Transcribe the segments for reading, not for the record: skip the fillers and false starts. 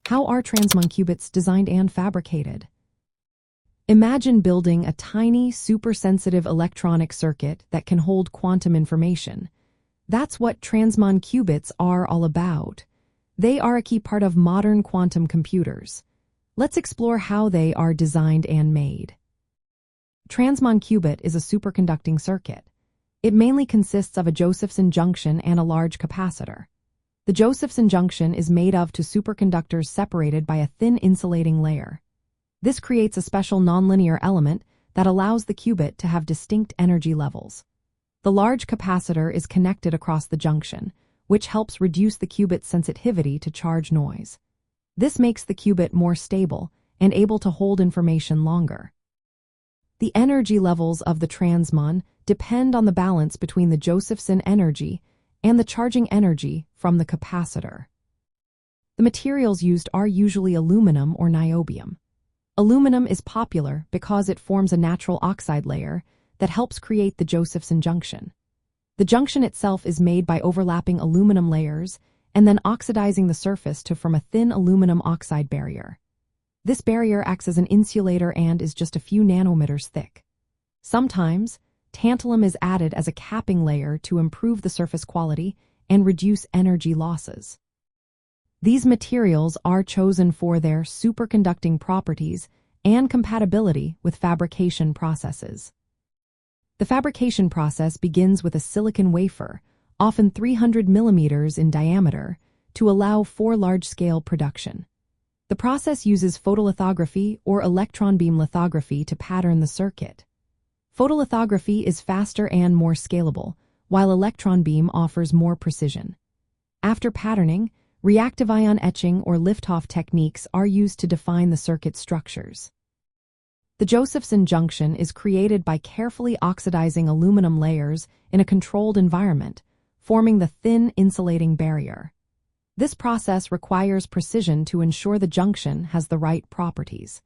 How are Transmon Qubits designed and fabricated? Imagine building a tiny, super-sensitive electronic circuit that can hold quantum information. That's what Transmon Qubits are all about. They are a key part of modern quantum computers. Let's explore how they are designed and made. Transmon Qubit is a superconducting circuit. It mainly consists of a Josephson junction and a large capacitor. The Josephson junction is made of two superconductors separated by a thin insulating layer. This creates a special nonlinear element that allows the qubit to have distinct energy levels. The large capacitor is connected across the junction, which helps reduce the qubit's sensitivity to charge noise. This makes the qubit more stable and able to hold information longer. The energy levels of the transmon depend on the balance between the Josephson energy and the charging energy from the capacitor. The materials used are usually aluminum or niobium. Aluminum is popular because it forms a natural oxide layer that helps create the Josephson junction. The junction itself is made by overlapping aluminum layers and then oxidizing the surface to form a thin aluminum oxide barrier. This barrier acts as an insulator and is just a few nanometers thick. Sometimes, tantalum is added as a capping layer to improve the surface quality and reduce energy losses. These materials are chosen for their superconducting properties and compatibility with fabrication processes. The fabrication process begins with a silicon wafer, often 300 millimeters in diameter, to allow for large-scale production. The process uses photolithography or electron beam lithography to pattern the circuit. Photolithography is faster and more scalable, while electron beam offers more precision. After patterning, reactive ion etching or liftoff techniques are used to define the circuit structures. The Josephson junction is created by carefully oxidizing aluminum layers in a controlled environment, forming the thin insulating barrier. This process requires precision to ensure the junction has the right properties.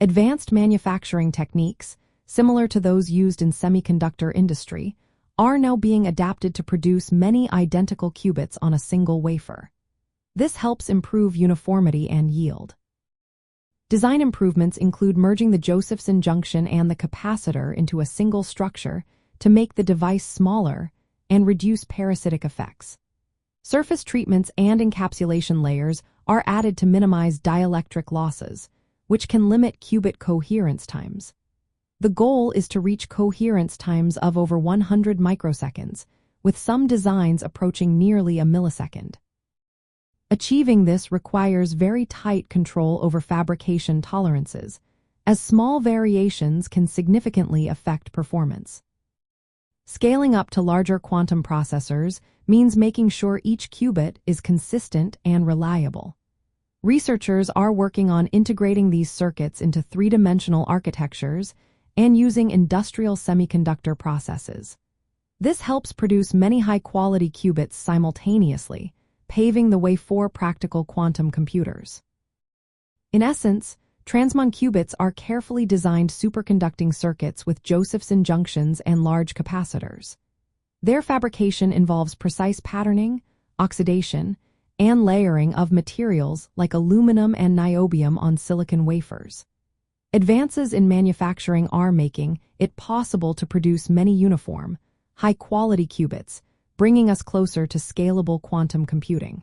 Advanced manufacturing techniques, similar to those used in semiconductor industry, are now being adapted to produce many identical qubits on a single wafer. This helps improve uniformity and yield. Design improvements include merging the Josephson junction and the capacitor into a single structure to make the device smaller and reduce parasitic effects. Surface treatments and encapsulation layers are added to minimize dielectric losses, which can limit qubit coherence times. The goal is to reach coherence times of over 100 microseconds, with some designs approaching nearly a millisecond. Achieving this requires very tight control over fabrication tolerances, as small variations can significantly affect performance. Scaling up to larger quantum processors means making sure each qubit is consistent and reliable. Researchers are working on integrating these circuits into three-dimensional architectures and using industrial semiconductor processes. This helps produce many high-quality qubits simultaneously, paving the way for practical quantum computers. In essence, Transmon Qubits are carefully designed superconducting circuits with Josephson junctions and large capacitors. Their fabrication involves precise patterning, oxidation, and layering of materials like aluminum and niobium on silicon wafers. Advances in manufacturing are making it possible to produce many uniform, high-quality qubits, bringing us closer to scalable quantum computing.